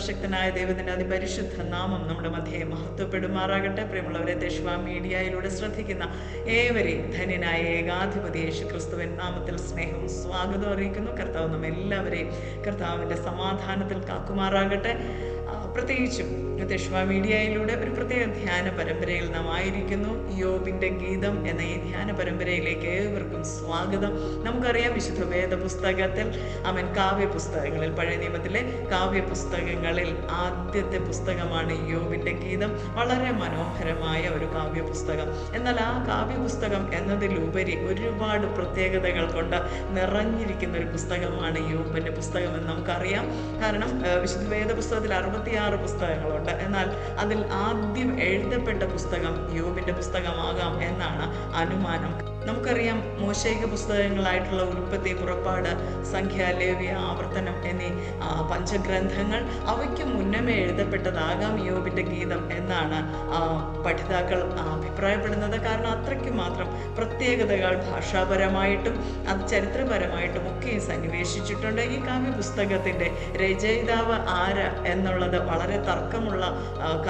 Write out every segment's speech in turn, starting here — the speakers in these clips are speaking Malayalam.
സർവശക്തനായ ദൈവത്തിൻ്റെ അതിപരിശുദ്ധ നാമം നമ്മുടെ മധ്യയെ മഹത്വപ്പെടുമാറാകട്ടെ. പ്രിയമുള്ളവരെ, ദേശ്വാ മീഡിയയിലൂടെ ശ്രദ്ധിക്കുന്ന ഏവരെയും ധന്യനായ ഏകാധിപതി യേശു ക്രിസ്തുവിൻ നാമത്തിൽ സ്നേഹവും സ്വാഗതം അറിയിക്കുന്നു. കർത്താവ് നമ്മെല്ലാവരെയും കർത്താവിൻ്റെ സമാധാനത്തിൽ കാക്കുമാറാകട്ടെ. പ്രത്യേകിച്ചും ദേശ്വാ മീഡിയയിലൂടെ ഒരു പ്രത്യേക ധ്യാന പരമ്പരയിൽ നാം ആയിരിക്കുന്നു. യോബിൻ്റെ ഗീതം എന്ന ഈ ധ്യാന പരമ്പരയിലേക്ക് ഏവർക്കും സ്വാഗതം. നമുക്കറിയാം, വിശുദ്ധ വേദ പുസ്തകത്തിൽ കാവ്യ പുസ്തകങ്ങളിൽ, പഴയ നിയമത്തിലെ കാവ്യ പുസ്തകങ്ങളിൽ ആദ്യത്തെ പുസ്തകമാണ് യോബിൻ്റെ ഗീതം. വളരെ മനോഹരമായ ഒരു കാവ്യ പുസ്തകം. എന്നാൽ ആ കാവ്യ പുസ്തകം എന്നതിലുപരി ഒരുപാട് പ്രത്യേകതകൾ കൊണ്ട് നിറഞ്ഞിരിക്കുന്ന ഒരു പുസ്തകമാണ് യോബിൻ്റെ പുസ്തകം എന്ന് നമുക്കറിയാം. കാരണം വിശുദ്ധ വേദ പുസ്തകത്തിൽ 66 പുസ്തകങ്ങളുണ്ട്. എന്നാൽ അതിൽ ആദ്യം എഴുതപ്പെട്ട പുസ്തകം യോബിൻ്റെ പുസ്തകമാകാം എന്നാണ് അനുമാനം. നമുക്കറിയാം, മോശൈക പുസ്തകങ്ങളായിട്ടുള്ള ഉൽപ്പത്തി, പുറപ്പാട്, സംഖ്യ, ലേവ്യ, ആവർത്തനം എന്നീ പഞ്ചഗ്രന്ഥങ്ങൾ അവയ്ക്ക് മുന്നമേ എഴുതപ്പെട്ടതാകാം യോബിൻ്റെ ഗീതം എന്നാണ് പഠിതാക്കൾ അഭിപ്രായപ്പെടുന്നത്. കാരണം അത്രയ്ക്ക് മാത്രം പ്രത്യേകതകൾ ഭാഷാപരമായിട്ടും അത് ചരിത്രപരമായിട്ടും ഒക്കെ സന്നിവേശിച്ചിട്ടുണ്ട്. ഈ കാവ്യ പുസ്തകത്തിൻ്റെ രചയിതാവ് ആര് എന്നുള്ളത് വളരെ തർക്കമുള്ള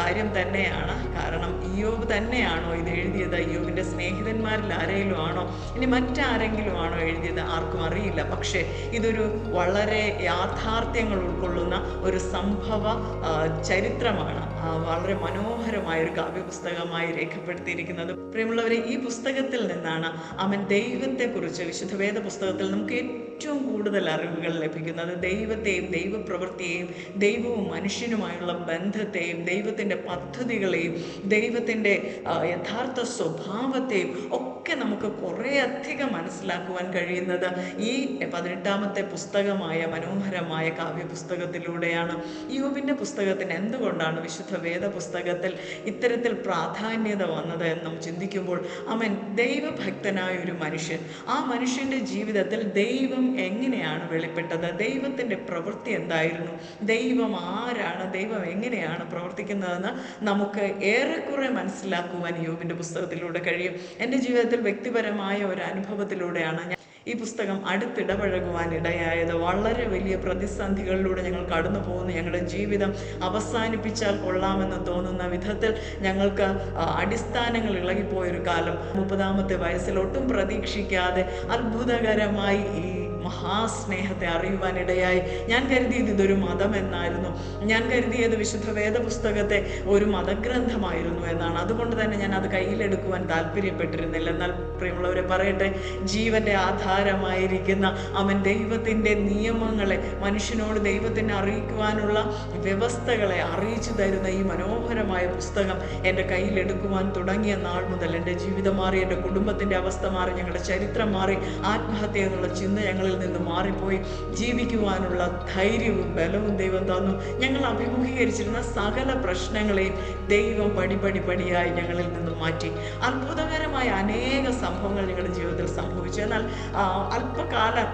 കാര്യം തന്നെയാണ്. കാരണം യോബ് തന്നെയാണോ ഇത് എഴുതിയത്? യോബിൻ്റെ സ്നേഹിതന്മാരിൽ ആരെങ്കിലും ആണോ, ഇനി മറ്റാരെങ്കിലും ആണോ എഴുതിയത്? ആർക്കും അറിയില്ല. പക്ഷേ ഇതൊരു വളരെ യാഥാർത്ഥ്യങ്ങൾ ഉൾക്കൊള്ളുന്ന ഒരു സംഭവ ചരിത്രമാണ് വളരെ മനോഹരമായ ഒരു കാവ്യപുസ്തകമായി രേഖപ്പെടുത്തിയിരിക്കുന്നത്. പ്രിയമുള്ളവരെ, ഈ പുസ്തകത്തിൽ നിന്നാണ് ദൈവത്തെക്കുറിച്ച്, വിശുദ്ധ വേദ പുസ്തകത്തിൽ നമുക്ക് ഏറ്റവും കൂടുതൽ അറിവുകൾ ലഭിക്കുന്നത്. ദൈവത്തെയും ദൈവപ്രവൃത്തിയെയും ദൈവവും മനുഷ്യനുമായുള്ള ബന്ധത്തെയും ദൈവത്തിൻ്റെ പദ്ധതികളെയും ദൈവത്തിൻ്റെ യഥാർത്ഥ സ്വഭാവത്തെയും ഒക്കെ നമുക്ക് കുറേ അധികം മനസ്സിലാക്കുവാൻ കഴിയുന്നത് ഈ 18ാമത്തെ പുസ്തകമായ മനോഹരമായ കാവ്യപുസ്തകത്തിലൂടെയാണ്. യോബിൻ്റെ പുസ്തകത്തിന് എന്തുകൊണ്ടാണ് വിശുദ്ധ വേദ പുസ്തകത്തിൽ ഇത്തരത്തിൽ പ്രാധാന്യത വന്നത് എന്ന് നാം ചിന്തിക്കുമ്പോൾ, ദൈവഭക്തനായ ഒരു മനുഷ്യൻ, ആ മനുഷ്യൻ്റെ ജീവിതത്തിൽ ദൈവം എങ്ങനെയാണ് വെളിപ്പെട്ടത്, ദൈവത്തിൻ്റെ പ്രവൃത്തി എന്തായിരുന്നു, ദൈവം ആരാണ്, ദൈവം എങ്ങനെയാണ് പ്രവർത്തിക്കുന്നതെന്ന് നമുക്ക് ഏറെക്കുറെ മനസ്സിലാക്കുവാൻ യോബിൻ്റെ പുസ്തകത്തിലൂടെ കഴിയും. എൻ്റെ ജീവിതത്തിൽ വ്യക്തിപരമായ ഒരു അനുഭവത്തിലൂടെയാണ് ഈ പുസ്തകം അടുത്തിടപഴകുവാൻ ഇടയായത്. വളരെ വലിയ പ്രതിസന്ധികളിലൂടെ ഞങ്ങൾ കടന്നു പോകുന്നു. ഞങ്ങളുടെ ജീവിതം അവസാനിപ്പിച്ചാൽ കൊള്ളാമെന്ന് തോന്നുന്ന വിധത്തിൽ ഞങ്ങൾക്ക് അടിസ്ഥാനങ്ങൾ ഇളകിപ്പോയൊരു കാലം. 30ാമത്തെ വയസ്സിൽ ഒട്ടും പ്രതീക്ഷിക്കാതെ അത്ഭുതകരമായി ഈ മഹാസ്നേഹത്തെ അറിയുവാനിടയായി. ഞാൻ കരുതിയത് ഇതൊരു മതമെന്നായിരുന്നു. ഞാൻ കരുതിയത് വിശുദ്ധ വേദ പുസ്തകത്തെ ഒരു മതഗ്രന്ഥമായിരുന്നു എന്നാണ്. അതുകൊണ്ട് തന്നെ ഞാൻ അത് കയ്യിലെടുക്കുവാൻ താല്പര്യപ്പെട്ടിരുന്നില്ല. എന്നാൽ പ്രിയമുള്ളവരെ പറയട്ടെ, ജീവന്റെ ആധാരമായിരിക്കുന്ന ദൈവത്തിൻ്റെ നിയമങ്ങളെ, മനുഷ്യനോട് ദൈവത്തിനെ അറിയിക്കുവാനുള്ള വ്യവസ്ഥകളെ അറിയിച്ചു തരുന്ന ഈ മനോഹരമായ പുസ്തകം എൻ്റെ കയ്യിലെടുക്കുവാൻ തുടങ്ങിയ നാൾ മുതൽ എൻ്റെ ജീവിതം മാറി, എൻ്റെ കുടുംബത്തിൻ്റെ അവസ്ഥ മാറി, ഞങ്ങളുടെ ചരിത്രം മാറി, ആത്മഹത്യ എന്നുള്ള ചിന്ത ഞങ്ങളിൽ നിന്ന് മാറിപ്പോയി. ജീവിക്കുവാനുള്ള ധൈര്യവും ബലവും ദൈവം തന്നു. ഞങ്ങൾ അഭിമുഖീകരിച്ചിരുന്ന സകല പ്രശ്നങ്ങളെയും ദൈവം പടിയായി ഞങ്ങളിൽ നിന്ന് മാറ്റി. അത്ഭുതകരമായ അനേക സംഭവങ്ങൾ ഞങ്ങളുടെ ജീവിതത്തിൽ സംഭവിച്ചു. എന്നാൽ അല്പകാലം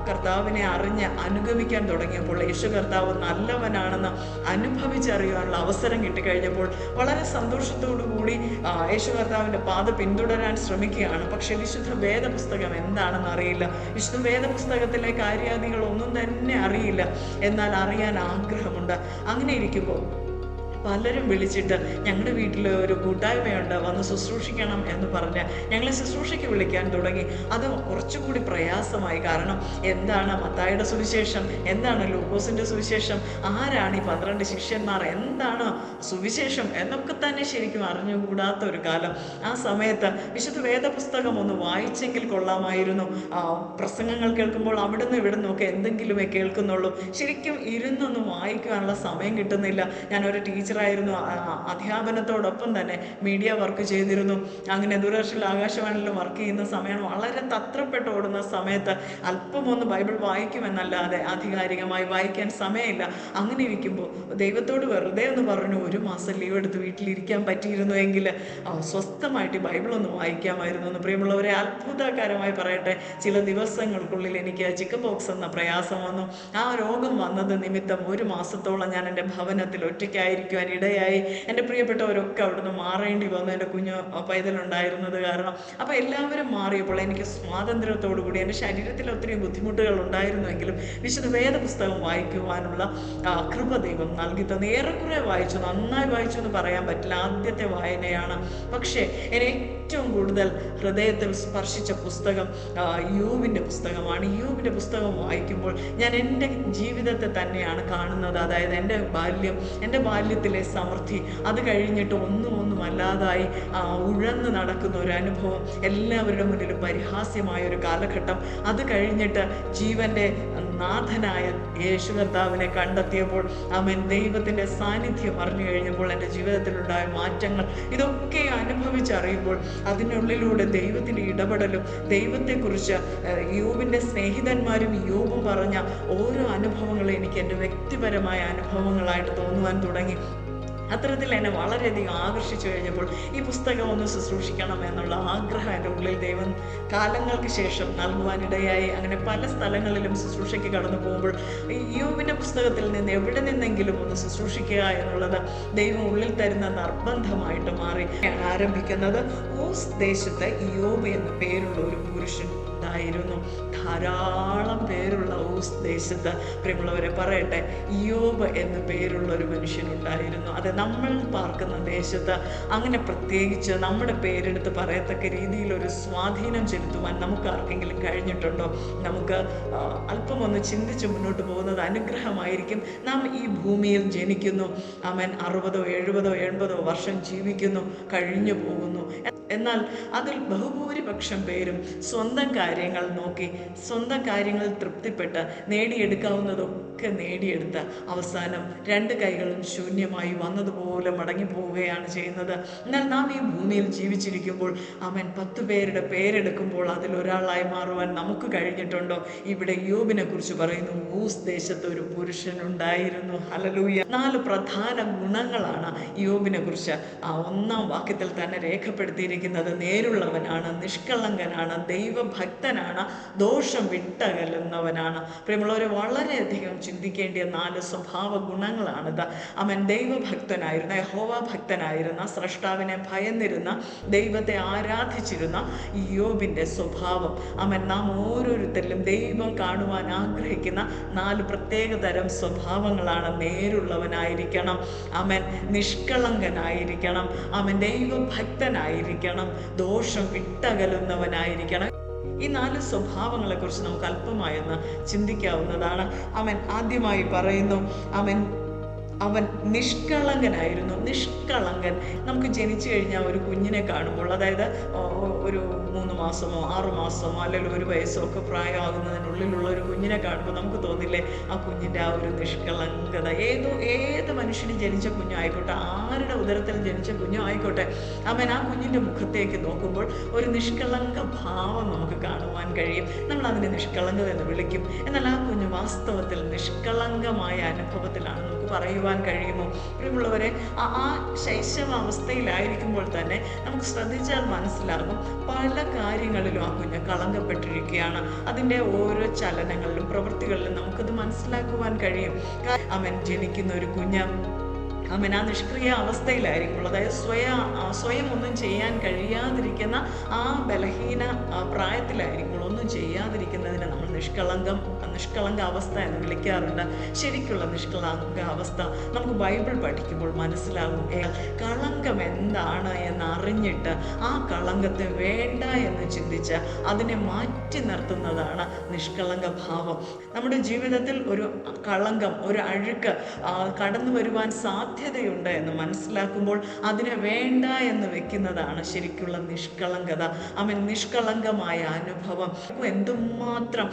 കർത്താവിനെ അറിഞ്ഞ് അനുഗമിക്കാൻ തുടങ്ങിയപ്പോൾ, യേശു കർത്താവ് നല്ലവനാണെന്ന് അനുഭവിച്ചറിയാനുള്ള അവസരം കിട്ടിക്കഴിഞ്ഞപ്പോൾ വളരെ സന്തോഷത്തോടു കൂടി യേശു കർത്താവിൻ്റെ പാത പിന്തുടരാൻ ശ്രമിക്കുകയാണ്. പക്ഷേ വിശുദ്ധ വേദ പുസ്തകം എന്താണെന്ന് അറിയില്ല. വിശുദ്ധ വേദ പുസ്തകത്തിലെ കാര്യാദികളൊന്നും തന്നെ അറിയില്ല. എന്നാൽ അറിയാൻ ആഗ്രഹമുണ്ട്. അങ്ങനെ ഇരിക്കുമ്പോൾ പലരും വിളിച്ചിട്ട്, ഞങ്ങളുടെ വീട്ടിൽ ഒരു കൂട്ടായ്മയുണ്ട്, വന്ന് ശുശ്രൂഷിക്കണം എന്ന് പറഞ്ഞ് ഞങ്ങളെ ശുശ്രൂഷയ്ക്ക് വിളിക്കാൻ തുടങ്ങി. അത് കുറച്ചുകൂടി പ്രയാസമായി. കാരണം എന്താണ് മത്തായിയുടെ സുവിശേഷം, എന്താണ് ലൂക്കോസിൻ്റെ സുവിശേഷം, ആരാണ് ഈ 12 ശിഷ്യന്മാർ, എന്താണ് സുവിശേഷം എന്നൊക്കെ തന്നെ ശരിക്കും അറിഞ്ഞുകൂടാത്ത ഒരു കാലം. ആ സമയത്ത് വിശുദ്ധ വേദപുസ്തകം ഒന്ന് വായിച്ചെങ്കിൽ കൊള്ളാമായിരുന്നു. പ്രസംഗങ്ങൾ കേൾക്കുമ്പോൾ അവിടുന്ന് ഇവിടുന്ന് ഒക്കെ എന്തെങ്കിലുമേ കേൾക്കുന്നുള്ളൂ. ശരിക്കും ഇരുന്നൊന്ന് വായിക്കാനുള്ള സമയം കിട്ടുന്നില്ല. ഞാനൊരു ടീച്ചറായിരുന്നു. അധ്യാപനത്തോടൊപ്പം തന്നെ മീഡിയ വർക്ക് ചെയ്തിരുന്നു. അങ്ങനെ ദൂരദർശനിലും ആകാശവാണിയിലും വർക്ക് ചെയ്യുന്ന സമയം വളരെ തത്രപ്പെട്ട് ഓടുന്ന സമയത്ത് അല്പമൊന്ന് ബൈബിൾ വായിക്കുമെന്നല്ലാതെ ആധികാരികമായി വായിക്കാൻ സമയമില്ല. അങ്ങനെ ഇരിക്കുമ്പോൾ ദൈവത്തോട് വെറുതെ ഒന്ന് പറഞ്ഞു, 1 മാസം ലീവ് എടുത്ത് വീട്ടിലിരിക്കാൻ പറ്റിയിരുന്നു എങ്കിൽ സ്വസ്ഥമായിട്ട് ബൈബിളൊന്ന് വായിക്കാമായിരുന്നു എന്ന്. പ്രിയമുള്ളവരെ, അത്ഭുതകരമായി പറയട്ടെ, ചില ദിവസങ്ങൾക്കുള്ളിൽ എനിക്ക് ചിക്കൻ ബോക്സ് എന്ന പ്രയാസം വന്നു. ആ രോഗം വന്നത് നിമിത്തം 1 മാസത്തോളം ഞാൻ എൻ്റെ ഭവനത്തിൽ ഒറ്റയ്ക്കായിരിക്കുവാൻ ചെയ്യുവാൻ ഇടയായി. എൻ്റെ പ്രിയപ്പെട്ടവരൊക്കെ അവിടുന്ന് മാറേണ്ടി വന്നു, എൻ്റെ കുഞ്ഞ് പൈതലുണ്ടായിരുന്നത് കാരണം. അപ്പോൾ എല്ലാവരും മാറിയപ്പോൾ എനിക്ക് സ്വാതന്ത്ര്യത്തോടു കൂടി, എൻ്റെ ശരീരത്തിൽ ഒത്തിരി ബുദ്ധിമുട്ടുകൾ ഉണ്ടായിരുന്നുവെങ്കിലും വിശുദ്ധ വേദ പുസ്തകം വായിക്കുവാനുള്ള കൃപ ദൈവം നൽകി തന്നു. ഏറെക്കുറെ വായിച്ചു, നന്നായി വായിച്ചു എന്ന് പറയാൻ പറ്റില്ല, ആദ്യത്തെ വായനയാണ്. പക്ഷേ എന്നെ ഏറ്റവും കൂടുതൽ ഹൃദയത്തിൽ സ്പർശിച്ച പുസ്തകം യോബിൻ്റെ പുസ്തകമാണ്. യോബിൻ്റെ പുസ്തകം വായിക്കുമ്പോൾ ഞാൻ എൻ്റെ ജീവിതത്തെ തന്നെയാണ് കാണുന്നത്. അതായത് എൻ്റെ ബാല്യത്തിലെ സമൃദ്ധി, അത് കഴിഞ്ഞിട്ട് ഒന്നുമല്ലാതായി ഉഴന്ന് നടക്കുന്ന ഒരു അനുഭവം, എല്ലാവരുടെ മുന്നിലും പരിഹാസ്യമായ ഒരു കാലഘട്ടം. അത് കഴിഞ്ഞിട്ട് ജീവൻ്റെ നാഥനായ യേശു കർത്താവിനെ കണ്ടെത്തിയപ്പോൾ, അവൻ ദൈവത്തിൻ്റെ സാന്നിധ്യം അറിഞ്ഞു കഴിഞ്ഞപ്പോൾ എൻ്റെ ജീവിതത്തിലുണ്ടായ മാറ്റങ്ങൾ, ഇതൊക്കെ അനുഭവിച്ചറിയുമ്പോൾ അതിനുള്ളിലൂടെ ദൈവത്തിൻ്റെ ഇടപെടലും, ദൈവത്തെക്കുറിച്ച് യോബിൻ്റെ സ്നേഹിതന്മാരും യോബും പറഞ്ഞ ഓരോ അനുഭവങ്ങളും എനിക്ക് എൻ്റെ വ്യക്തിപരമായ അനുഭവങ്ങളായിട്ട് തോന്നുവാൻ തുടങ്ങി. അത്തരത്തിൽ എന്നെ വളരെയധികം ആകർഷിച്ചു കഴിഞ്ഞപ്പോൾ ഈ പുസ്തകം ഒന്ന് ശുശ്രൂഷിക്കണം എന്നുള്ള ആഗ്രഹം എൻ്റെ ഉള്ളിൽ ദൈവം കാലങ്ങൾക്ക് ശേഷം നൽകുവാനിടയായി. അങ്ങനെ പല സ്ഥലങ്ങളിലും ശുശ്രൂഷയ്ക്ക് കടന്നു പോകുമ്പോൾ യോബിൻ്റെ പുസ്തകത്തിൽ നിന്ന് എവിടെ നിന്നെങ്കിലും ഒന്ന് ശുശ്രൂഷിക്കുക എന്നുള്ളത് ദൈവം ഉള്ളിൽ തരുന്ന നിർബന്ധമായിട്ട് മാറി. ആരംഭിക്കുന്നത് ഊസ് ദേശത്ത് യോബ് എന്ന പേരുള്ള ഒരു പുരുഷൻ ഉണ്ടായിരുന്നു. ധാരാളം പേരുള്ള ഊസ് ദേശത്ത്, പ്രിയമുള്ളവരെ പറയട്ടെ, യോബ് എന്ന പേരുള്ള ഒരു മനുഷ്യനുണ്ടായിരുന്നു. അത് നമ്മൾ പാർക്കുന്ന ദേശത്ത് അങ്ങനെ പ്രത്യേകിച്ച് നമ്മുടെ പേരെടുത്ത് പറയത്തക്ക രീതിയിലൊരു സ്വാധീനം ചെലുത്തുവാൻ നമുക്ക് ആർക്കെങ്കിലും കഴിഞ്ഞിട്ടുണ്ടോ? നമുക്ക് അല്പം ഒന്ന് ചിന്തിച്ച് മുന്നോട്ട് പോകുന്നത് അനുഗ്രഹമായിരിക്കും. നാം ഈ ഭൂമിയിൽ ജനിക്കുന്നു, ആമേൻ, 60, 70, 80 വർഷം ജീവിക്കുന്നു, കഴിഞ്ഞു പോകുന്നു. എന്നാൽ അതിൽ ബഹുഭൂരിപക്ഷം പേരും സ്വന്തം കാര്യങ്ങൾ നോക്കി, സ്വന്തം കാര്യങ്ങൾ തൃപ്തിപ്പെട്ട് നേടിയെടുക്കാവുന്നതൊക്കെ നേടിയെടുത്ത് അവസാനം 2 കൈകളും ശൂന്യമായി വന്നതുപോലെ മടങ്ങി പോവുകയാണ് ചെയ്യുന്നത്. എന്നാൽ നാം ഈ ഭൂമിയിൽ ജീവിച്ചിരിക്കുമ്പോൾ അവൻ 10 പേരുടെ പേരെടുക്കുമ്പോൾ അതിലൊരാളായി മാറുവാൻ നമുക്ക് കഴിഞ്ഞിട്ടുണ്ടോ? ഇവിടെ യോബിനെ കുറിച്ച് പറയുന്നു, ഊസ് ദേശത്ത് ഒരു പുരുഷനുണ്ടായിരുന്നു. ഹല്ലേലൂയ. 4 പ്രധാന ഗുണങ്ങളാണ് യോബിനെ കുറിച്ച് 1-ാം വാക്യത്തിൽ തന്നെ രേഖപ്പെടുത്തിയിരിക്കുന്നത്. നേരുള്ളവനാണ്, നിഷ്കളങ്കനാണ്, ദൈവഭക്തനാണ്, ദോഷം വിട്ടകലുന്നവനാണ്. പ്രിയമുള്ളവരെ, വളരെയധികം ചിന്തിക്കേണ്ടിയ 4 സ്വഭാവ ഗുണങ്ങളാണിത്. അവൻ ദൈവഭക്തനായിരുന്ന, യഹോവ ഭക്തനായിരുന്ന, സ്രഷ്ടാവിനെ ഭയന്നിരുന്ന, ദൈവത്തെ ആരാധിച്ചിരുന്ന യോബിൻ്റെ സ്വഭാവം. അവൻ നാം ഓരോരുത്തരിലും ദൈവം കാണുവാൻ ആഗ്രഹിക്കുന്ന 4 പ്രത്യേക തരം സ്വഭാവങ്ങളാണ്. നേരുള്ളവനായിരിക്കണം, അവൻ നിഷ്കളങ്കനായിരിക്കണം, അവൻ ദൈവഭക്തനായിരിക്കണം, ദോഷം വിട്ടകലുന്നവനായിരിക്കണം. ഈ 4 സ്വഭാവങ്ങളെക്കുറിച്ച് നമുക്ക് അല്പമായൊന്ന് ചിന്തിക്കാവുന്നതാണ്. അവൻ ആദ്യമായി പറയുന്നു, അവൻ നിഷ്കളങ്കനായിരുന്നു. നിഷ്കളങ്കൻ. നമുക്ക് ജനിച്ചു കഴിഞ്ഞാൽ ഒരു കുഞ്ഞിനെ കാണുമ്പോൾ, അതായത് ഒരു 3 മാസമോ 6 മാസമോ അല്ലെങ്കിൽ 1 വയസ്സോ ഒക്കെ പ്രായമാകുന്നതിനുള്ളിലുള്ള ഒരു കുഞ്ഞിനെ കാണുമ്പോൾ നമുക്ക് തോന്നില്ലേ ആ കുഞ്ഞിൻ്റെ ആ ഒരു നിഷ്കളങ്കത? ഏത് മനുഷ്യനും ജനിച്ച കുഞ്ഞായിക്കോട്ടെ, ആരുടെ ഉദരത്തിൽ ജനിച്ച കുഞ്ഞോ ആയിക്കോട്ടെ, അവൻ ആ കുഞ്ഞിൻ്റെ മുഖത്തേക്ക് നോക്കുമ്പോൾ ഒരു നിഷ്കളങ്ക ഭാവം നമുക്ക് കാണുവാൻ കഴിയും. നമ്മൾ അതിനെ നിഷ്കളങ്കത എന്ന് വിളിക്കും. എന്നാൽ ആ കുഞ്ഞ് വാസ്തവത്തിൽ നിഷ്കളങ്കമായ അനുഭവത്തിലാണ്. നമുക്ക് പറയുവാൻ കഴിയുമോ? പ്രിയമുള്ളവരെ, ആ ശൈശവാവസ്ഥയിലായിരിക്കുമ്പോൾ തന്നെ നമുക്ക് ശ്രദ്ധിച്ചാൽ മനസ്സിലാകും പല കാര്യങ്ങളിലും ആ കുഞ്ഞ് കളങ്കപ്പെട്ടിരിക്കുകയാണ്. അതിൻ്റെ ഓരോ ചലനങ്ങളിലും പ്രവൃത്തികളിലും നമുക്കത് മനസ്സിലാക്കുവാൻ കഴിയും. അവൻ ജനിക്കുന്ന ഒരു കുഞ്ഞ് അവൻ ആ നിഷ്ക്രിയ അവസ്ഥയിലായിരിക്കുമ്പോൾ, അതായത് സ്വയം ഒന്നും ചെയ്യാൻ കഴിയാതിരിക്കുന്ന ആ ബലഹീന പ്രായത്തിലായിരിക്കുമ്പോൾ, ഒന്നും ചെയ്യാതിരിക്കുന്നതിനെ നമ്മൾ നിഷ്കളങ്ക അവസ്ഥ എന്ന് വിളിക്കാറുണ്ട്. ശരിക്കുള്ള നിഷ്കളങ്ക അവസ്ഥ നമുക്ക് ബൈബിൾ പഠിക്കുമ്പോൾ മനസ്സിലാകും. കളങ്കം എന്താണ് എന്നറിഞ്ഞിട്ട് ആ കളങ്കത്തെ വേണ്ട എന്ന് ചിന്തിച്ച് അതിനെ മാറ്റി നിർത്തുന്നതാണ് നിഷ്കളങ്ക ഭാവം. നമ്മുടെ ജീവിതത്തിൽ ഒരു കളങ്കം, ഒരു അഴുക്ക് കടന്നു വരുവാൻ സാധ്യതയുണ്ട് എന്ന് മനസ്സിലാക്കുമ്പോൾ അതിനെ വേണ്ട എന്ന് വെക്കുന്നതാണ് ശരിക്കുള്ള നിഷ്കളങ്കത. അവൻ നിഷ്കളങ്കമായ അനുഭവം. എന്തുമാത്രം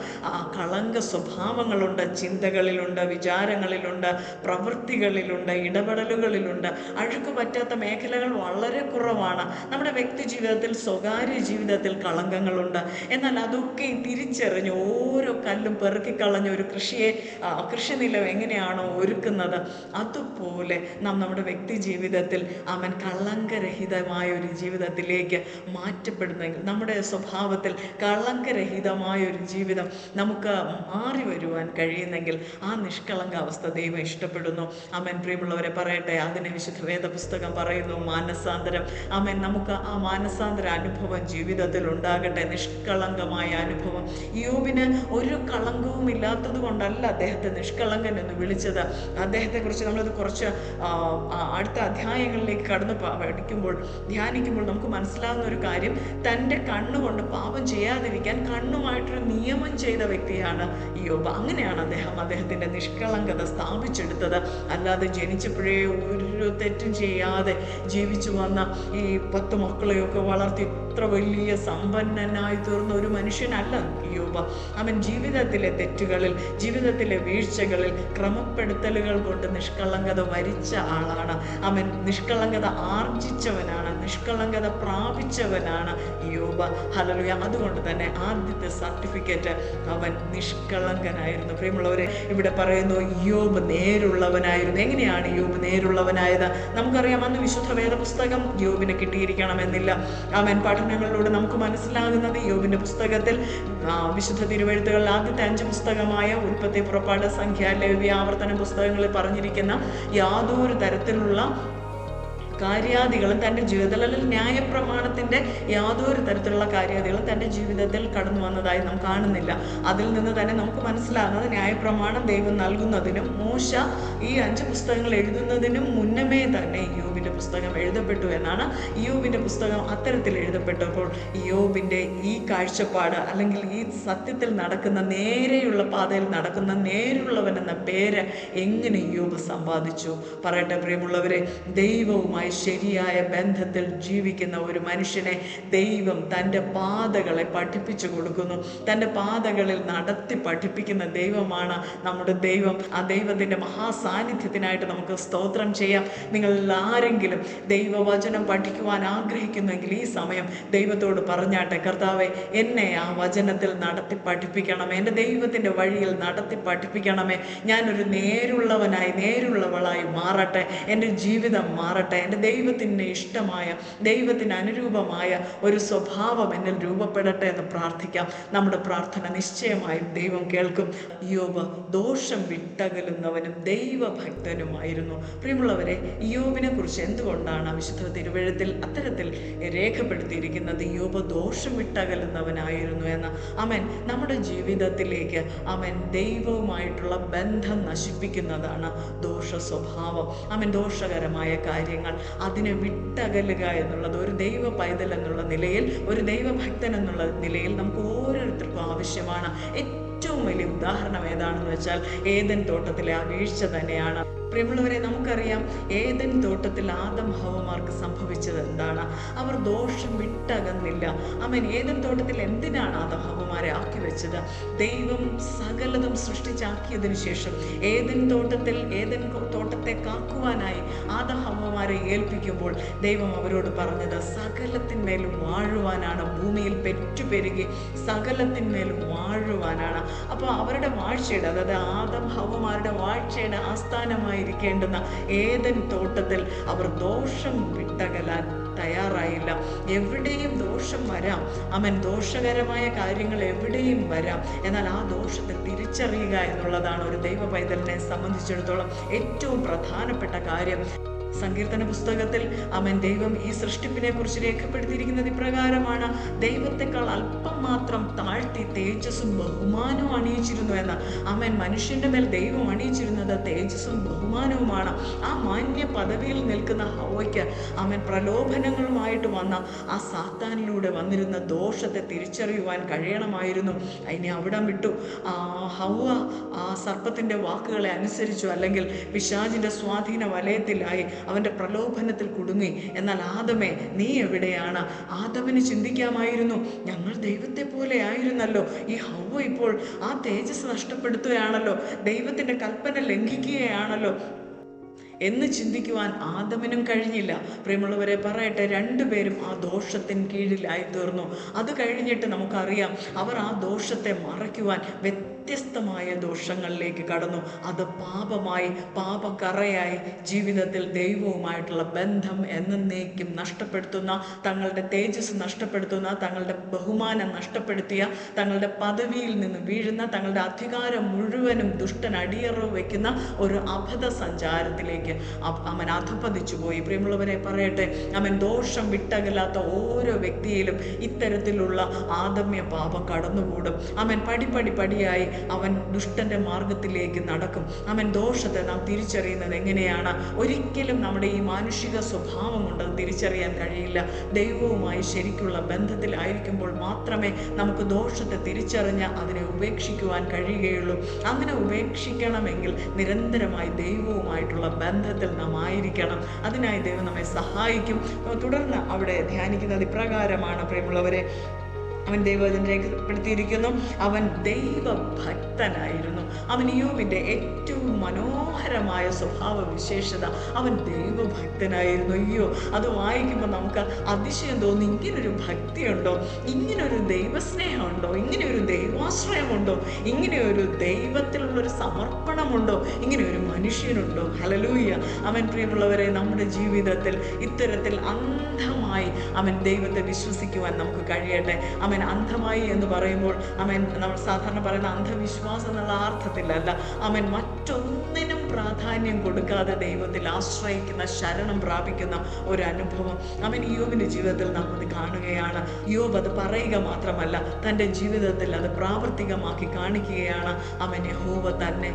കളങ്ക സ്വഭാവങ്ങളുണ്ട്, ചിന്തകളിലുണ്ട്, വിചാരങ്ങളിലുണ്ട്, പ്രവൃത്തികളിലുണ്ട്, ഇടപെടലുകളിലുണ്ട്. അഴുക്ക് പറ്റാത്ത മേഖലകൾ വളരെ കുറവാണ്. നമ്മുടെ വ്യക്തി ജീവിതത്തിൽ, സ്വകാര്യ ജീവിതത്തിൽ കളങ്കങ്ങളുണ്ട്. എന്നാൽ അതൊക്കെ തിരിച്ചറിഞ്ഞ് ഓരോ കല്ലും പെറുക്കിക്കളഞ്ഞ ഒരു കൃഷിനിലം എങ്ങനെയാണോ ഒരുക്കുന്നത്, അതുപോലെ നാം നമ്മുടെ വ്യക്തി ജീവിതത്തിൽ അവൻ കളങ്കരഹിതമായ ഒരു ജീവിതത്തിലേക്ക് മാറ്റപ്പെടുന്നെങ്കിൽ, നമ്മുടെ സ്വഭാവത്തിൽ കളങ്കരഹിതമായ ഒരു ജീവിതം നമുക്ക് മാറി വരുവാൻ കഴിയുന്നെങ്കിൽ ആ നിഷ്കളങ്ക അവസ്ഥ ദൈവം ഇഷ്ടപ്പെടുന്നു. ആമേൻ. പ്രിയമുള്ളവരെ പറയട്ടെ, അതിനെ വിശുദ്ധ വേദപുസ്തകം പറയുന്നു മാനസാന്തരം. ആമേൻ. നമുക്ക് ആ മാനസാന്തര അനുഭവം ജീവിതത്തിൽ ഉണ്ടാകട്ടെ, നിഷ്കളങ്കമായ അനുഭവം. യോബിന് ഒരു കളങ്കവും ഇല്ലാത്തത് കൊണ്ടല്ല അദ്ദേഹത്തെ നിഷ്കളങ്കൻ എന്ന് വിളിച്ചത്. അദ്ദേഹത്തെക്കുറിച്ച് നമ്മളത് കുറച്ച് അടുത്ത അധ്യായങ്ങളിലേക്ക് കടന്ന് പഠിക്കുമ്പോൾ ധ്യാനിക്കുമ്പോൾ നമുക്ക് മനസ്സിലാകുന്ന ഒരു കാര്യം, തൻ്റെ കണ്ണുകൊണ്ട് പാപം ചെയ്യാതിരിക്കാൻ കണ്ണുമായിട്ടൊരു നിയമം ചെയ്ത വ്യക്തിയാണ് യോബ്. അങ്ങനെയാണ് അദ്ദേഹത്തിൻ്റെ നിഷ്കളങ്കത സ്ഥാപിച്ചെടുത്തത്. അല്ലാതെ ജനിച്ചപ്പോഴേ ഒരു തെറ്റും ചെയ്യാതെ ജീവിച്ചു വന്ന ഈ 10 മക്കളെയൊക്കെ വളർത്തി ഇത്ര വലിയ സമ്പന്നനായി തീർന്ന ഒരു മനുഷ്യനല്ല യോബ്. അവൻ ജീവിതത്തിലെ തെറ്റുകളിൽ, ജീവിതത്തിലെ വീഴ്ചകളിൽ, ക്രമപ്പെടുത്തലുകൾ കൊണ്ട് നിഷ്കളങ്കത വരിച്ച ആളാണ്. അവൻ നിഷ്കളങ്കത ആർജിച്ചവനാണ്, നിഷ്കളങ്കത പ്രാപിച്ചവനാണ് യോബ്. ഹല്ലേലൂയ. അതുകൊണ്ട് തന്നെ ആദ്യത്തെ സർട്ടിഫിക്കറ്റ് അവൻ നിഷ്കളങ്കനായിരുന്നു. പ്രിയമുള്ളവരെ, ഇവിടെ പറയുന്നു യോബ് നേരുള്ളവനായിരുന്നു. എങ്ങനെയാണ് യോബ് നേരുള്ളവനായത്? നമുക്കറിയാം, അന്ന് വിശുദ്ധ വേദപുസ്തകം യോബിന് കിട്ടിയിരിക്കണമെന്നില്ല. അവൻ പഠനങ്ങളിലൂടെ നമുക്ക് മനസ്സിലാകുന്നത് യോബിന്റെ പുസ്തകത്തിൽ വിശുദ്ധ തിരുവെഴുത്തുകളിൽ ആദ്യത്തെ 5 പുസ്തകമായ ഉൽപ്പത്തി, പുറപ്പാട്, സംഖ്യ, ലേവ്യ, ആവർത്തന പുസ്തകങ്ങളിൽ പറഞ്ഞിരിക്കുന്ന യാതൊരു തരത്തിലുള്ള കാര്യാദികളും തൻ്റെ ജീവിതത്തിൽ, അല്ലെങ്കിൽ ന്യായപ്രമാണത്തിൻ്റെ യാതൊരു തരത്തിലുള്ള കാര്യാദികളും തൻ്റെ ജീവിതത്തിൽ കടന്നു വന്നതായി നാം കാണുന്നില്ല. അതിൽ നിന്ന് തന്നെ നമുക്ക് മനസ്സിലാകുന്നത് ന്യായപ്രമാണം ദൈവം നൽകുന്നതിനും മോശ ഈ 5 പുസ്തകങ്ങൾ എഴുതുന്നതിനും മുന്നമേ തന്നെ യോബിൻ്റെ പുസ്തകം എഴുതപ്പെട്ടു എന്നാണ്. യോബിൻ്റെ പുസ്തകം അത്തരത്തിൽ എഴുതപ്പെട്ടപ്പോൾ യോബിൻ്റെ ഈ കാഴ്ചപ്പാട്, അല്ലെങ്കിൽ ഈ സത്യത്തിൽ നടക്കുന്ന, നേരെയുള്ള പാതയിൽ നടക്കുന്ന നേരുള്ളവൻ എന്ന പേര് എങ്ങനെ യോബ് സമ്പാദിച്ചു? പറയട്ടെ പ്രിയമുള്ളവരെ, ദൈവവുമായി ശരിയായ ബന്ധത്തിൽ ജീവിക്കുന്ന ഒരു മനുഷ്യനെ ദൈവം തൻ്റെ പാതകളെ പഠിപ്പിച്ചു കൊടുക്കുന്നു. തൻ്റെ പാതകളിൽ നടത്തി പഠിപ്പിക്കുന്ന ദൈവമാണ് നമ്മുടെ ദൈവം. ആ ദൈവത്തിൻ്റെ മഹാസാന്നിധ്യത്തിനായിട്ട് നമുക്ക് സ്തോത്രം ചെയ്യാം. നിങ്ങൾ ആരെങ്കിലും ദൈവവചനം പഠിക്കുവാൻ ആഗ്രഹിക്കുന്നെങ്കിൽ ഈ സമയം ദൈവത്തോട് പറഞ്ഞാട്ടെ, കർത്താവെ, എന്നെ ആ വചനത്തിൽ നടത്തി പഠിപ്പിക്കണമേ, എൻ്റെ ദൈവത്തിൻ്റെ വഴിയിൽ നടത്തി പഠിപ്പിക്കണമേ. ഞാനൊരു നേരുള്ളവനായി, നേരുള്ളവളായി മാറട്ടെ, എൻ്റെ ജീവിതം മാറട്ടെ, എൻ്റെ ദൈവത്തിന് ഇഷ്ടമായ, ദൈവത്തിന് അനുരൂപമായ ഒരു സ്വഭാവം എന്നിൽ രൂപപ്പെടട്ടെ എന്ന് പ്രാർത്ഥിക്കാം. നമ്മുടെ പ്രാർത്ഥന നിശ്ചയമായും ദൈവം കേൾക്കും. യോബ് ദോഷം വിട്ടകലുന്നവനും ദൈവഭക്തനുമായിരുന്നു. പ്രിയമുള്ളവരെ, യോബിനെ കുറിച്ച് എന്തുകൊണ്ടാണ് വിശുദ്ധ തിരുവെഴുത്തിൽ അത്തരത്തിൽ രേഖപ്പെടുത്തിയിരിക്കുന്നത്? യോബ് ദോഷം വിട്ടകലുന്നവനായിരുന്നു എന്ന്. അവൻ നമ്മുടെ ജീവിതത്തിലേക്ക് അവൻ ദൈവവുമായിട്ടുള്ള ബന്ധം നശിപ്പിക്കുന്നതാണ് ദോഷ സ്വഭാവം. അവൻ ദോഷകരമായ കാര്യങ്ങൾ, അതിനെ വിട്ടകലുക എന്നുള്ളത് ഒരു ദൈവ പൈതൽ എന്നുള്ള നിലയിൽ, ഒരു ദൈവഭക്തൻ എന്നുള്ള നിലയിൽ നമുക്ക് ഓരോരുത്തർക്കും ആവശ്യമാണ്. ഏറ്റവും വലിയ ഉദാഹരണം ഏതാണെന്ന് വെച്ചാൽ ഏദൻ തോട്ടത്തിലെ ആ വീഴ്ച തന്നെയാണ്. പ്രിയമുള്ളവരെ, നമുക്കറിയാം ഏദൻ തോട്ടത്തിൽ ആദം ഹവ്വമാർക്ക് സംഭവിച്ചത് എന്താണ്? അവർ ദോഷം വിട്ടകന്നില്ല. അവൻ ഏദൻ തോട്ടത്തിൽ എന്തിനാണ് ആദം ഹവ്വമാരെ ആക്കി വെച്ചത്? ദൈവം സകലതും സൃഷ്ടിച്ചാക്കിയതിനു ശേഷം ഏദൻ തോട്ടത്തെ കാക്കുവാനായി ആദം ഹവ്വമാരെ ഏൽപ്പിക്കുമ്പോൾ ദൈവം അവരോട് പറഞ്ഞത് സകലത്തിന്മേലും വാഴുവാനാണ്, ഭൂമിയിൽ പെറ്റുപെരുകി സകലത്തിന്മേലും വാഴുവാനാണ്. അപ്പോൾ അവരുടെ വാഴ്ചയുടെ, അതായത് ആദം ഹവ്വമാരുടെ വാഴ്ചയുടെ ആസ്ഥാനമായി ഇരിക്കേണ്ടുന്ന ഏദൻ തോട്ടത്തിൽ അവർ ദോഷം വിട്ടകലാൻ തയ്യാറായില്ല. എവിടെയും ദോഷം വരാം. അവൻ ദോഷകരമായ കാര്യങ്ങൾ എവിടെയും വരാം. എന്നാൽ ആ ദോഷത്തെ തിരിച്ചറിയുക എന്നുള്ളതാണ് ഒരു ദൈവ പൈതലിനെ സംബന്ധിച്ചിടത്തോളം ഏറ്റവും പ്രധാനപ്പെട്ട കാര്യം. സങ്കീർത്തന പുസ്തകത്തിൽ അവൻ ദൈവം ഈ സൃഷ്ടിപ്പിനെ കുറിച്ച് രേഖപ്പെടുത്തിയിരിക്കുന്നത് ഇപ്രകാരമാണ്: ദൈവത്തെക്കാൾ അല്പം മാത്രം താഴ്ത്തി തേജസ്സും ബഹുമാനവും അണിയിച്ചിരുന്നു എന്ന്. അവൻ മനുഷ്യന്റെ മേൽ ദൈവം അണിയിച്ചിരുന്നത് തേജസ്സും ബഹുമാനവുമാണ്. ആ മാന്യ പദവിയിൽ നിൽക്കുന്ന ഹവ്വയ്ക്ക് അവൻ പ്രലോഭനങ്ങളുമായിട്ട് വന്ന ആ സാത്താനിലൂടെ വന്നിരുന്ന ദോഷത്തെ തിരിച്ചറിയുവാൻ കഴിയണമായിരുന്നു. അതിനെ അവിടം വിട്ടു. ഹവ്വ ആ സർപ്പത്തിന്റെ വാക്കുകളെ അനുസരിച്ചു, അല്ലെങ്കിൽ പിശാചിന്റെ സ്വാധീന വലയത്തിലായി അവൻ്റെ പ്രലോഭനത്തിൽ കുടുങ്ങി. എന്നാൽ ആദമേ, നീ എവിടെയാണ്? ആദമിന് ചിന്തിക്കാമായിരുന്നു, ഞങ്ങൾ ദൈവത്തെ പോലെ ആയിരുന്നല്ലോ, ഈ ഹവ്വ ഇപ്പോൾ ആ തേജസ് നഷ്ടപ്പെടുത്തുകയാണല്ലോ, ദൈവത്തിൻ്റെ കൽപ്പന ലംഘിക്കുകയാണല്ലോ എന്ന് ചിന്തിക്കുവാൻ ആദമിനും കഴിഞ്ഞില്ല. പ്രിയമുള്ളവരെ പറയട്ടെ, രണ്ടുപേരും ആ ദോഷത്തിന് കീഴിലായി തീർന്നു. അത് കഴിഞ്ഞിട്ട് നമുക്കറിയാം, അവർ ആ ദോഷത്തെ മറയ്ക്കുവാൻ വ്യത്യസ്തമായ ദോഷങ്ങളിലേക്ക് കടന്നു. അത് പാപമായി, പാപക്കറയായി, ജീവിതത്തിൽ ദൈവവുമായിട്ടുള്ള ബന്ധം എന്നേക്കും നഷ്ടപ്പെടുത്തുന്ന, തങ്ങളുടെ തേജസ് നഷ്ടപ്പെടുത്തുന്ന, തങ്ങളുടെ ബഹുമാനം നഷ്ടപ്പെടുത്തിയ, തങ്ങളുടെ പദവിയിൽ നിന്ന് വീഴുന്ന, തങ്ങളുടെ അധികാരം മുഴുവനും ദുഷ്ടൻ അടിയറവ് വയ്ക്കുന്ന ഒരു അബദ്ധ സഞ്ചാരത്തിലേക്ക് അവൻ അധപ്പതിച്ചു പോയി. പ്രിയമുള്ളവരെ പറയട്ടെ, അവൻ ദോഷം വിട്ടകലാത്ത ഓരോ വ്യക്തിയിലും ഇത്തരത്തിലുള്ള ആദമ്യ പാപം കടന്നുകൂടും. അവൻ പടിയായി അവൻ ദുഷ്ടന്റെ മാർഗത്തിലേക്ക് നടക്കും. അവൻ ദോഷത്തെ നാം തിരിച്ചറിയുന്നത് എങ്ങനെയാണ്? ഒരിക്കലും നമ്മുടെ ഈ മാനുഷിക സ്വഭാവം കൊണ്ട് തിരിച്ചറിയാൻ കഴിയില്ല. ദൈവവുമായി ശരിക്കുള്ള ബന്ധത്തിലായിരിക്കുമ്പോൾ മാത്രമേ നമുക്ക് ദോഷത്തെ തിരിച്ചറിഞ്ഞ് അതിനെ ഉപേക്ഷിക്കുവാൻ കഴിയുകയുള്ളൂ. അങ്ങനെ ഉപേക്ഷിക്കണമെങ്കിൽ നിരന്തരമായി ദൈവവുമായിട്ടുള്ള ബന്ധത്തിൽ നാം ആയിരിക്കണം. അതിനായി ദൈവം നമ്മെ സഹായിക്കും. തുടർന്ന് അവിടെ ധ്യാനിക്കുന്നത് ഇപ്രകാരമാണ് പ്രിയമുള്ളവരെ. അവൻ ദൈവവചനം രേഖപ്പെടുത്തിയിരിക്കുന്നു, അവൻ ദൈവഭക്തനായിരുന്നു. അവൻ ഇയ്യോബിൻ്റെ ഏറ്റവും മനോഹരമായ സ്വഭാവ വിശേഷത, അവൻ ദൈവഭക്തനായിരുന്നു. അയ്യോ, അത് വായിക്കുമ്പോൾ നമുക്ക് അതിശയം തോന്നി, ഇങ്ങനൊരു ഭക്തിയുണ്ടോ, ഇങ്ങനൊരു ദൈവസ്നേഹമുണ്ടോ, ഇങ്ങനെയൊരു ദൈവാശ്രയമുണ്ടോ, ഇങ്ങനെയൊരു ദൈവത്തിലുള്ളൊരു സമർപ്പണമുണ്ടോ, ഇങ്ങനെയൊരു മനുഷ്യനുണ്ടോ? ഹല്ലേലൂയ. അവൻ പ്രിയമുള്ളവരെ, നമ്മുടെ ജീവിതത്തിൽ ഇത്തരത്തിൽ അന്ധമായി അവൻ ദൈവത്തെ വിശ്വസിക്കുവാൻ നമുക്ക് കഴിയട്ടെ. അവൻ അന്ധമായി എന്ന് പറയുമ്പോൾ നമ്മൾ സാധാരണ പറയുന്ന അന്ധവിശ്വാസം എന്നുള്ള അർത്ഥത്തിലല്ല. അവൻ മറ്റൊന്നിനും പ്രാധാന്യം കൊടുക്കാതെ ദൈവത്തിൽ ആശ്രയിക്കുന്ന, ശരണം പ്രാപിക്കുന്ന ഒരു അനുഭവം അവൻ ഇയ്യോബിൻ്റെ ജീവിതത്തിൽ നാം അത് കാണുകയാണ്. ഇയ്യോബ് അത് പറയുക മാത്രമല്ല, തൻ്റെ ജീവിതത്തിൽ അത് പ്രാവർത്തികമാക്കി കാണിക്കുകയാണ്. അവൻ യഹോവ തന്നെ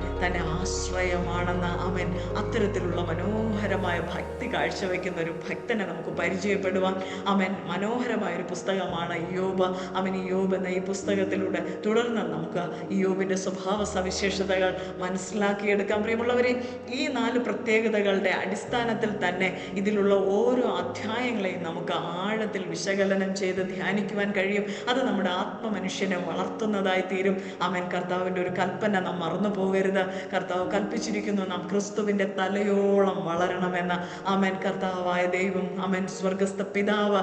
ആശ്രയമാണെന്ന് അവൻ അത്തരത്തിലുള്ള മനോഹരമായ ഭക്തി കാഴ്ചവെക്കുന്ന ഒരു ഭക്തനെ നമുക്ക് പരിചയപ്പെടുവാൻ അവൻ മനോഹരമായൊരു പുസ്തകമാണ് ഇയ്യോബ്. അവൻ ഇയ്യോബ് എന്ന ഈ പുസ്തകത്തിലൂടെ തുടർന്ന് നമുക്ക് ഇയ്യോബിൻ്റെ സ്വഭാവ സവിശേഷതകൾ മനസ്സിലാക്കിയെടുക്കാം. പ്രിയമുള്ളവരെ, ഈ 4 പ്രത്യേകതകളുടെ അടിസ്ഥാനത്തിൽ തന്നെ ഇതിലുള്ള ഓരോ അധ്യായങ്ങളെയും നമുക്ക് ആഴത്തിൽ വിശകലനം ചെയ്ത് ധ്യാനിക്കുവാൻ കഴിയും. അത് നമ്മുടെ ആത്മമനുഷ്യനെ വളർത്തുന്നതായി തീരും. അവൻ കർത്താവിൻ്റെ ഒരു കൽപ്പന നാം മറന്നു പോകരുത്. കർത്താവ് കൽപ്പിച്ചിരിക്കുന്നു, നാം ക്രിസ്തുവിൻ്റെ തലയോളം വളരണമെന്ന്. അവൻ കർത്താവായ ദൈവം, അവൻ സ്വർഗസ്ഥ പിതാവ്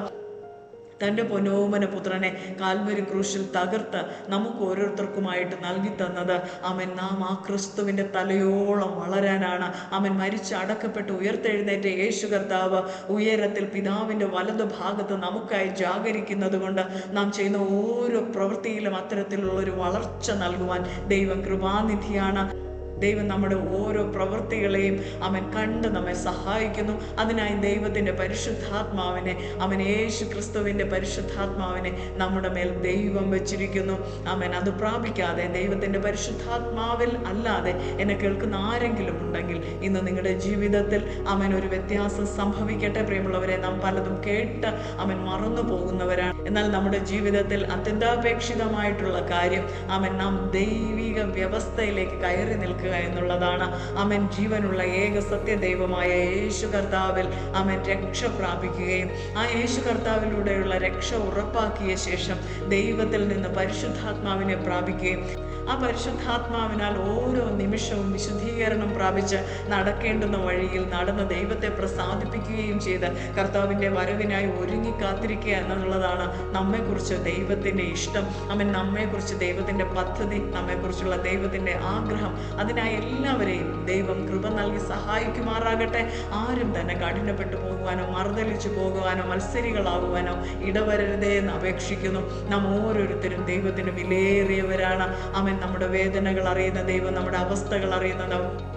തൻ്റെ പൊന്നോമന പുത്രനെ കാൽവരി ക്രൂശിൽ തകർത്ത് നമുക്ക് ഓരോരുത്തർക്കുമായിട്ട് നൽകി തന്നത് നാം ആ ക്രിസ്തുവിൻ്റെ തലയോളം വളരാനാണ്. അവൻ മരിച്ച് അടക്കപ്പെട്ട് ഉയർത്തെഴുന്നേറ്റ യേശു കർത്താവ് ഉയരത്തിൽ പിതാവിൻ്റെ വലതു ഭാഗത്ത് നമുക്കായി ജാഗരിക്കുന്നത് കൊണ്ട് നാം ചെയ്യുന്ന ഓരോ പ്രവൃത്തിയിലും അത്തരത്തിലുള്ളൊരു വളർച്ച നൽകുവാൻ ദൈവം കൃപാനിധിയാണ്. ദൈവം നമ്മുടെ ഓരോ പ്രവൃത്തികളെയും അവൻ കണ്ട് നമ്മെ സഹായിക്കുന്നു. അതിനായി ദൈവത്തിൻ്റെ പരിശുദ്ധാത്മാവിനെ, അവൻ യേശു ക്രിസ്തുവിൻ്റെ പരിശുദ്ധാത്മാവിനെ നമ്മുടെ മേൽ ദൈവം വെച്ചിരിക്കുന്നു. അത് പ്രാപിക്കാതെ, ദൈവത്തിൻ്റെ പരിശുദ്ധാത്മാവിൽ അല്ലാതെ എന്നെ കേൾക്കുന്ന ആരെങ്കിലും ഉണ്ടെങ്കിൽ ഇന്ന് നിങ്ങളുടെ ജീവിതത്തിൽ ഒരു വ്യത്യാസം സംഭവിക്കട്ടെ. പ്രിയമുള്ളവരെ, നാം പലതും കേട്ട് മറന്നു പോകുന്നവരാണ്. എന്നാൽ നമ്മുടെ ജീവിതത്തിൽ അത്യന്താപേക്ഷിതമായിട്ടുള്ള കാര്യം നാം ദൈവിക വ്യവസ്ഥയിലേക്ക് കയറി നിൽക്കുക എന്നുള്ളതാണ്. ജീവനുള്ള ഏക സത്യദൈവമായ യേശു കർത്താവിൽ രക്ഷ പ്രാപിക്കുകയും ആ യേശു കർത്താവിലൂടെയുള്ള രക്ഷ ഉറപ്പാക്കിയ ശേഷം ദൈവത്തിൽ നിന്ന് പരിശുദ്ധാത്മാവിനെ പ്രാപിക്കുകയും ആ പരിശുദ്ധാത്മാവിനാൽ ഓരോ നിമിഷവും വിശുദ്ധീകരണം പ്രാപിച്ച് നടക്കേണ്ടുന്ന വഴിയിൽ നടന്ന് ദൈവത്തെ പ്രസാദിപ്പിക്കുകയും ചെയ്ത് കർത്താവിൻ്റെ വരവിനായി ഒരുങ്ങി കാത്തിരിക്കുക എന്നുള്ളതാണ് നമ്മെക്കുറിച്ച് ദൈവത്തിൻ്റെ ഇഷ്ടം. നമ്മെക്കുറിച്ച് ദൈവത്തിൻ്റെ പദ്ധതി, നമ്മെക്കുറിച്ചുള്ള ദൈവത്തിൻ്റെ ആഗ്രഹം. അതിനായി എല്ലാവരെയും ദൈവം കൃപ നൽകി സഹായിക്കുമാറാകട്ടെ. ആരും തന്നെ കഠിനപ്പെട്ടു പോകുവാനോ മറുതലിച്ചു പോകുവാനോ മത്സരികളാകുവാനോ ഇടവരരുതേ എന്ന് അപേക്ഷിക്കുന്നു. നാം ഓരോരുത്തരും ദൈവത്തിന് വിലയേറിയവരാണ്. നമ്മുടെ വേദനകൾ അറിയുന്ന ദൈവം, നമ്മുടെ അവസ്ഥകൾ അറിയുന്ന,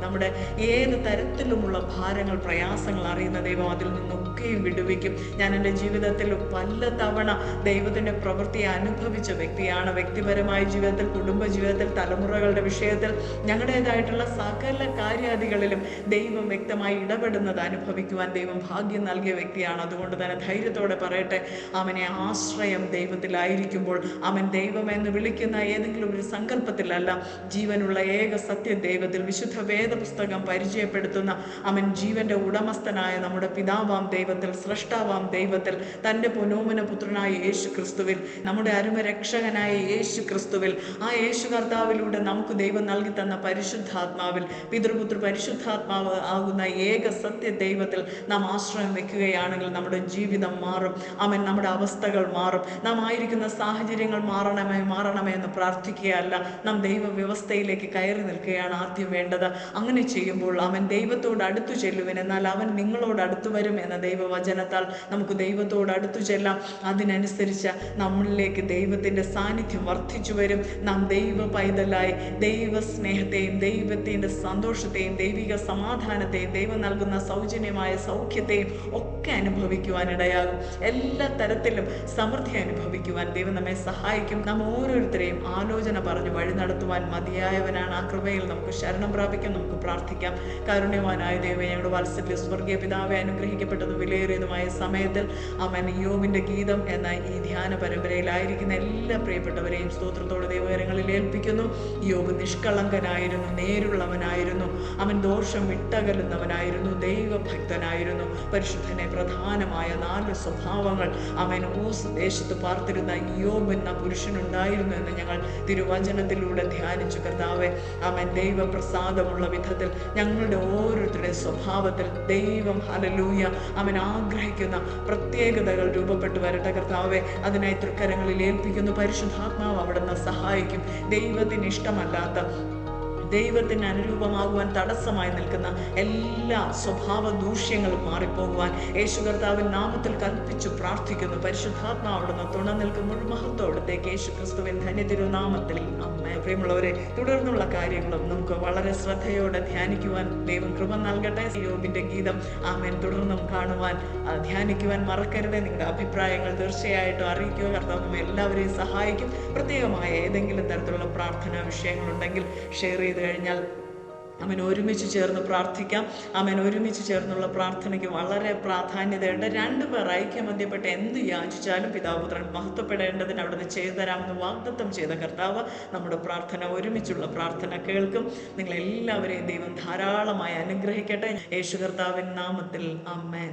നമ്മുടെ ഏത് തരത്തിലുമുള്ള ഭാരങ്ങൾ, പ്രയാസങ്ങൾ അറിയുന്ന ദൈവം അതിൽ നിന്നൊക്കെയും വിടുവിക്കും. ഞാൻ എൻ്റെ ജീവിതത്തിൽ പല തവണ ദൈവത്തിൻ്റെ പ്രവൃത്തിയെ അനുഭവിച്ച വ്യക്തിയാണ്. വ്യക്തിപരമായ ജീവിതത്തിൽ, കുടുംബ ജീവിതത്തിൽ, തലമുറകളുടെ വിഷയത്തിൽ, ഞങ്ങളുടേതായിട്ടുള്ള സകല കാര്യാദികളിലും ദൈവം വ്യക്തമായി ഇടപെടുന്നത് അനുഭവിക്കുവാൻ ദൈവം ഭാഗ്യം നൽകിയ വ്യക്തിയാണ്. അതുകൊണ്ട് തന്നെ ധൈര്യത്തോടെ പറയട്ടെ, ആശ്രയം ദൈവത്തിലായിരിക്കുമ്പോൾ ദൈവമെന്ന് വിളിക്കുന്ന ഏതെങ്കിലും ഒരു സങ്കല്പത്തിലല്ല, ജീവനുള്ള ഏക സത്യ ദൈവത്തിൽ, വിശുദ്ധ വേദപുസ്തകം പരിചയപ്പെടുത്തുന്ന ജീവന്റെ ഉടമസ്ഥനായ നമ്മുടെ പിതാവാം ദൈവം ദൈവത്തിൽ, സ്രഷ്ടാവാം ദൈവത്തിൽ, തൻ്റെ പൊന്നോമന പുത്രനായ യേശു ക്രിസ്തുവിൽ, നമ്മുടെ അരുമരക്ഷകനായ യേശു ക്രിസ്തുവിൽ, ആ യേശു കർത്താവിലൂടെ നമുക്ക് ദൈവം നൽകി തന്ന പരിശുദ്ധാത്മാവിൽ, പിതൃപുത്ര പരിശുദ്ധാത്മാവ് ആകുന്ന ഏക സത്യ ദൈവത്തിൽ നാം ആശ്രയം വെക്കുകയാണെങ്കിൽ നമ്മുടെ ജീവിതം മാറും. ആമേൻ. നമ്മുടെ അവസ്ഥകൾ മാറും. നാം ആയിരിക്കുന്ന സാഹചര്യങ്ങൾ മാറണമേ എന്ന് പ്രാർത്ഥിക്കുകയല്ല, നാം ദൈവ വ്യവസ്ഥയിലേക്ക് കയറി നിൽക്കുകയാണ് ആദ്യം വേണ്ടത്. അങ്ങനെ ചെയ്യുമ്പോൾ അവൻ ദൈവത്തോട് അടുത്തു ചെല്ലുവൻ, എന്നാൽ അവൻ നിങ്ങളോട് അടുത്തു വരും എന്ന ദൈവവചനത്താൽ നമുക്ക് ദൈവത്തോട് അടുത്തു ചെല്ലാം. അതിനനുസരിച്ച് നമ്മളിലേക്ക് ദൈവത്തിൻ്റെ സാന്നിധ്യം വർദ്ധിച്ചു വരും. നാം ദൈവ പൈതലായി ദൈവ സ്നേഹത്തെയും ദൈവത്തിൻ്റെ സന്തോഷത്തെയും ദൈവിക സമാധാനത്തെയും ദൈവം നൽകുന്ന സൗജന്യമായ സൗഖ്യത്തെയും ഒക്കെ അനുഭവിക്കുവാനിടയാകും. എല്ലാ തരത്തിലും സമൃദ്ധി അനുഭവിക്കുവാൻ ദൈവം നമ്മെ സഹായിക്കും. നാം ഓരോരുത്തരെയും ആലോചന പറഞ്ഞു വഴി നടത്തുവാൻ മതിയായവനാണ്. ആ കൃപയിൽ നമുക്ക് ശരണം പ്രാപിക്കാം. നമുക്ക് പ്രാർത്ഥിക്കാം. കാരുണ്യവാനായ ദൈവമേ, ഞങ്ങളുടെ വാത്സല്യ സ്വർഗീയ പിതാവെ, അനുഗ്രഹിക്കപ്പെട്ടതും വിലയേറിയതുമായ സമയത്തിൽ അവൻ യോബിൻ്റെ ഗീതം എന്ന ഈ ധ്യാന പരമ്പരയിലായിരിക്കുന്ന എല്ലാ പ്രിയപ്പെട്ടവരെയും സ്തോത്രത്തോടെ ദൈവകരങ്ങളിൽ ഏൽപ്പിക്കുന്നു. യോബ് നിഷ്കളങ്കനായിരുന്നു, നേരുള്ളവനായിരുന്നു, അവൻ ദോഷം വിട്ടകലുന്നവനായിരുന്നു, ദൈവഭക്തനായിരുന്നു. പരിശുദ്ധനെ പ്രധാനമായ 4 സ്വഭാവങ്ങൾ അവൻ ഊസ് ദേശത്ത് പാർത്തിരുന്ന യോബ് എന്ന പുരുഷനുണ്ടായിരുന്നു എന്ന് ഞങ്ങൾ തിരുവചനത്തിലൂടെ ധ്യാനിച്ചു. കർത്താവെ, അവൻ ദൈവപ്രസാദമുള്ള വിധത്തിൽ ഞങ്ങളുടെ ഓരോരുത്തരുടെ സ്വഭാവത്തിൽ ദൈവം ഹല്ലേലൂയ അവൻ ആഗ്രഹിക്കുന്ന പ്രത്യേകതകൾ രൂപപ്പെട്ടു വരട്ടെ. കർത്താവെ, അതിനായി തൃക്കരങ്ങളിൽ ഏൽപ്പിക്കുന്നു. പരിശുദ്ധാത്മാവ് അവിടുന്ന് സഹായിക്കും. ദൈവത്തിന് ഇഷ്ടമല്ലാത്ത, ദൈവത്തിന് അനുരൂപമാകുവാൻ തടസ്സമായി നിൽക്കുന്ന എല്ലാ സ്വഭാവ ദൂഷ്യങ്ങളും മാറിപ്പോകുവാൻ യേശു കർത്താവിൻ നാമത്തിൽ കൽപ്പിച്ചു പ്രാർത്ഥിക്കുന്നു. പരിശുദ്ധാത്മാവ് അവിടുന്ന് തുണ നിൽക്കുമ്പോൾ മഹത്വത്തോടത്തേക്ക് യേശു ക്രിസ്തുവിൻ ധന്യ തിരുനാമത്തിൽ ആമേൻ. പ്രിയമുള്ളവരെ, തുടർന്നുള്ള കാര്യങ്ങളും നമുക്ക് വളരെ ശ്രദ്ധയോടെ ധ്യാനിക്കുവാൻ ദൈവം കൃപ നൽകട്ടെ. യോബിന്റെ ഗീതം ആമേൻ തുടർന്നും കാണുവാൻ ധ്യാനിക്കുവാൻ മറക്കരുത്. നിങ്ങളുടെ അഭിപ്രായങ്ങൾ തീർച്ചയായിട്ടും അറിയിക്കുക. കർത്താവ് നമ്മെ എല്ലാവരെയും സഹായിക്കും. പ്രത്യേകമായ ഏതെങ്കിലും തരത്തിലുള്ള പ്രാർത്ഥനാ വിഷയങ്ങളുണ്ടെങ്കിൽ ഷെയർ ചെയ്ത് കഴിഞ്ഞാൽ അവൻ ഒരുമിച്ച് ചേർന്ന് പ്രാർത്ഥിക്കാം. അവൻ ഒരുമിച്ച് ചേർന്നുള്ള പ്രാർത്ഥനയ്ക്ക് വളരെ പ്രാധാന്യതയുണ്ട്. 2 പേർ ഐക്യമധ്യപ്പെട്ട് എന്ത് യാചിച്ചാലും പിതാപുത്രൻ മഹത്വപ്പെടേണ്ടതിന് അവിടുന്ന് ചെയ്തു തരാമെന്ന് വാഗ്ദത്തം ചെയ്ത കർത്താവ് നമ്മുടെ പ്രാർത്ഥന, ഒരുമിച്ചുള്ള പ്രാർത്ഥന കേൾക്കും. നിങ്ങളെല്ലാവരെയും ദൈവം ധാരാളമായി അനുഗ്രഹിക്കട്ടെ. യേശു കർത്താവിൻ നാമത്തിൽ ആമേൻ.